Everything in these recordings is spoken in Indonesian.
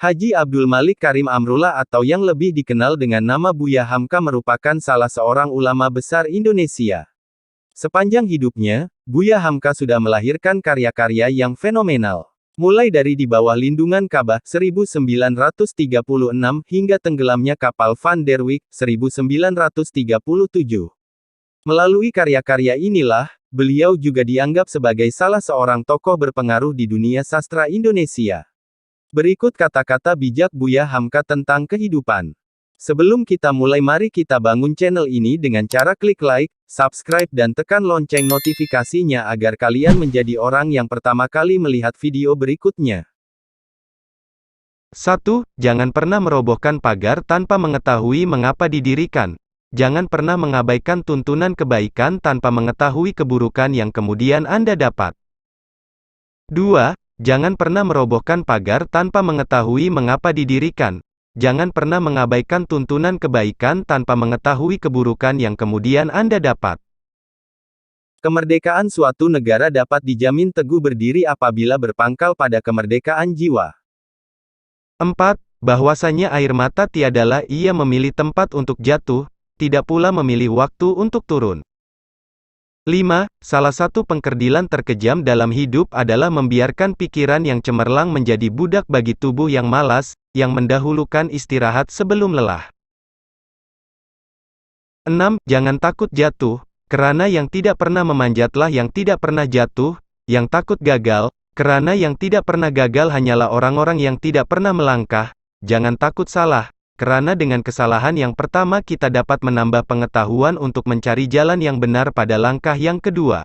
Haji Abdul Malik Karim Amrullah atau yang lebih dikenal dengan nama Buya Hamka merupakan salah seorang ulama besar Indonesia. Sepanjang hidupnya, Buya Hamka sudah melahirkan karya-karya yang fenomenal. Mulai dari di bawah lindungan Ka'bah 1936 hingga tenggelamnya kapal Van der Wijk 1937. Melalui karya-karya inilah, beliau juga dianggap sebagai salah seorang tokoh berpengaruh di dunia sastra Indonesia. Berikut kata-kata bijak Buya Hamka tentang kehidupan. Sebelum kita mulai, mari kita bangun channel ini dengan cara klik like, subscribe dan tekan lonceng notifikasinya agar kalian menjadi orang yang pertama kali melihat video berikutnya. 1. Jangan pernah merobohkan pagar tanpa mengetahui mengapa didirikan. Jangan pernah mengabaikan tuntunan kebaikan tanpa mengetahui keburukan yang kemudian Anda dapat. 2. Jangan pernah merobohkan pagar tanpa mengetahui mengapa didirikan. Jangan pernah mengabaikan tuntunan kebaikan tanpa mengetahui keburukan yang kemudian Anda dapat. Kemerdekaan suatu negara dapat dijamin teguh berdiri apabila berpangkal pada kemerdekaan jiwa. 4. Bahwasanya air mata tiadalah ia memilih tempat untuk jatuh, tidak pula memilih waktu untuk turun. 5. Salah satu pengkerdilan terkejam dalam hidup adalah membiarkan pikiran yang cemerlang menjadi budak bagi tubuh yang malas, yang mendahulukan istirahat sebelum lelah. 6. Jangan takut jatuh, kerana yang tidak pernah memanjatlah yang tidak pernah jatuh, yang takut gagal, kerana yang tidak pernah gagal hanyalah orang-orang yang tidak pernah melangkah. Jangan takut salah, karena dengan kesalahan yang pertama kita dapat menambah pengetahuan untuk mencari jalan yang benar pada langkah yang kedua.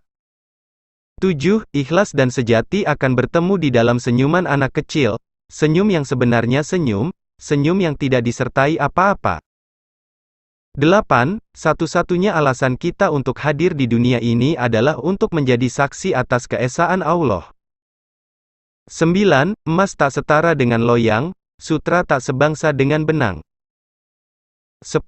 7. Ikhlas dan sejati akan bertemu di dalam senyuman anak kecil, senyum yang sebenarnya senyum, senyum yang tidak disertai apa-apa. 8. Satu-satunya alasan kita untuk hadir di dunia ini adalah untuk menjadi saksi atas keesaan Allah. 9. Emas tak setara dengan loyang, sutra tak sebangsa dengan benang. 10.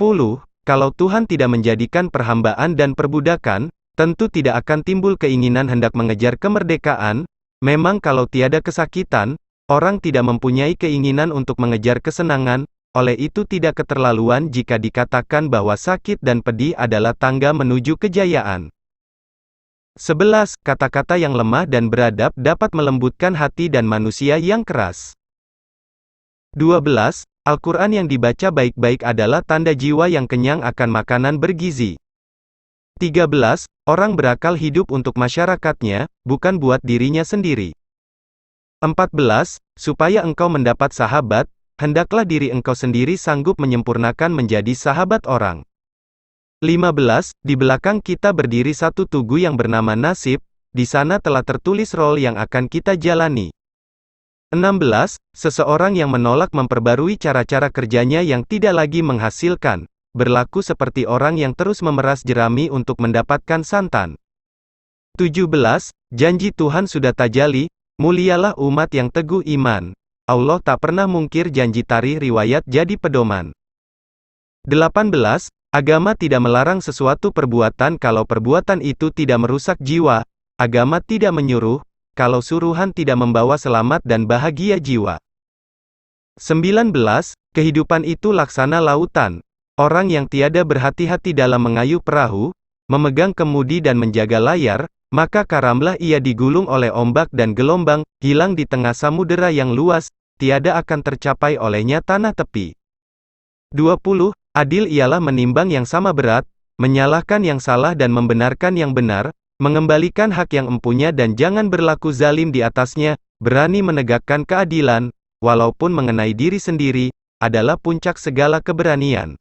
Kalau Tuhan tidak menjadikan perhambaan dan perbudakan, tentu tidak akan timbul keinginan hendak mengejar kemerdekaan. Memang kalau tiada kesakitan, orang tidak mempunyai keinginan untuk mengejar kesenangan, oleh itu tidak keterlaluan jika dikatakan bahwa sakit dan pedih adalah tangga menuju kejayaan. 11. Kata-kata yang lemah dan beradab dapat melembutkan hati dan manusia yang keras. 12. Al-Quran yang dibaca baik-baik adalah tanda jiwa yang kenyang akan makanan bergizi. 13. Orang berakal hidup untuk masyarakatnya, bukan buat dirinya sendiri. 14. Supaya engkau mendapat sahabat, hendaklah diri engkau sendiri sanggup menyempurnakan menjadi sahabat orang. 15. Di belakang kita berdiri satu tugu yang bernama nasib, di sana telah tertulis role yang akan kita jalani. 16. Seseorang yang menolak memperbarui cara-cara kerjanya yang tidak lagi menghasilkan, berlaku seperti orang yang terus memeras jerami untuk mendapatkan santan. 17. Janji Tuhan sudah tajali, mulialah umat yang teguh iman. Allah tak pernah mungkir janji tarikh riwayat jadi pedoman. 18. Agama tidak melarang sesuatu perbuatan kalau perbuatan itu tidak merusak jiwa. Agama tidak menyuruh, kalau suruhan tidak membawa selamat dan bahagia jiwa. 19. Kehidupan itu laksana lautan. Orang yang tiada berhati-hati dalam mengayuh perahu, memegang kemudi dan menjaga layar, maka karamlah ia digulung oleh ombak dan gelombang, hilang di tengah samudera yang luas, tiada akan tercapai olehnya tanah tepi. 20. Adil ialah menimbang yang sama berat, menyalahkan yang salah dan membenarkan yang benar, mengembalikan hak yang empunya dan jangan berlaku zalim di atasnya, berani menegakkan keadilan, walaupun mengenai diri sendiri, adalah puncak segala keberanian.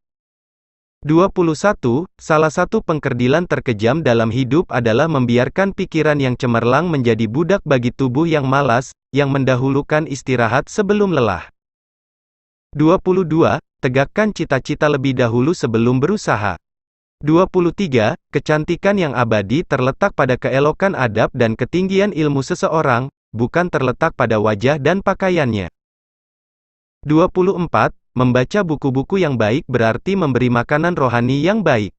21. Salah satu pengkerdilan terkejam dalam hidup adalah membiarkan pikiran yang cemerlang menjadi budak bagi tubuh yang malas, yang mendahulukan istirahat sebelum lelah. 22. Tegakkan cita-cita lebih dahulu sebelum berusaha. 23. Kecantikan yang abadi terletak pada keelokan adab dan ketinggian ilmu seseorang, bukan terletak pada wajah dan pakaiannya. 24. Membaca buku-buku yang baik berarti memberi makanan rohani yang baik.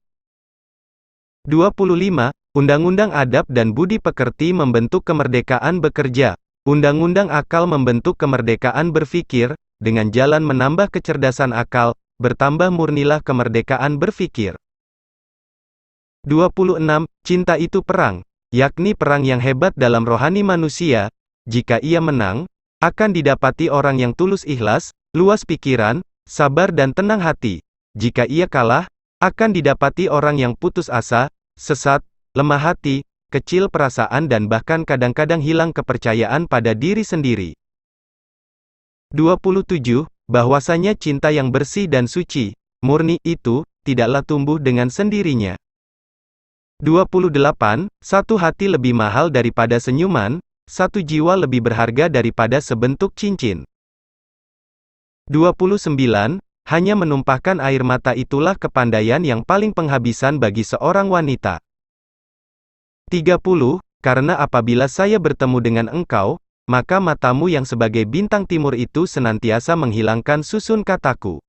25. Undang-undang adab dan budi pekerti membentuk kemerdekaan bekerja. Undang-undang akal membentuk kemerdekaan berpikir. dengan jalan menambah kecerdasan akal, bertambah murnilah kemerdekaan berpikir. 26. Cinta itu perang, yakni perang yang hebat dalam rohani manusia. Jika ia menang, akan didapati orang yang tulus ikhlas, luas pikiran, sabar dan tenang hati. Jika ia kalah, akan didapati orang yang putus asa, sesat, lemah hati, kecil perasaan dan bahkan kadang-kadang hilang kepercayaan pada diri sendiri. 27. Bahwasanya cinta yang bersih dan suci, murni itu, tidaklah tumbuh dengan sendirinya. 28. Satu hati lebih mahal daripada senyuman, satu jiwa lebih berharga daripada sebentuk cincin. 29. Hanya menumpahkan air mata itulah kepandaian yang paling penghabisan bagi seorang wanita. 30. Karena apabila saya bertemu dengan engkau, maka matamu yang sebagai bintang timur itu senantiasa menghilangkan susun kataku.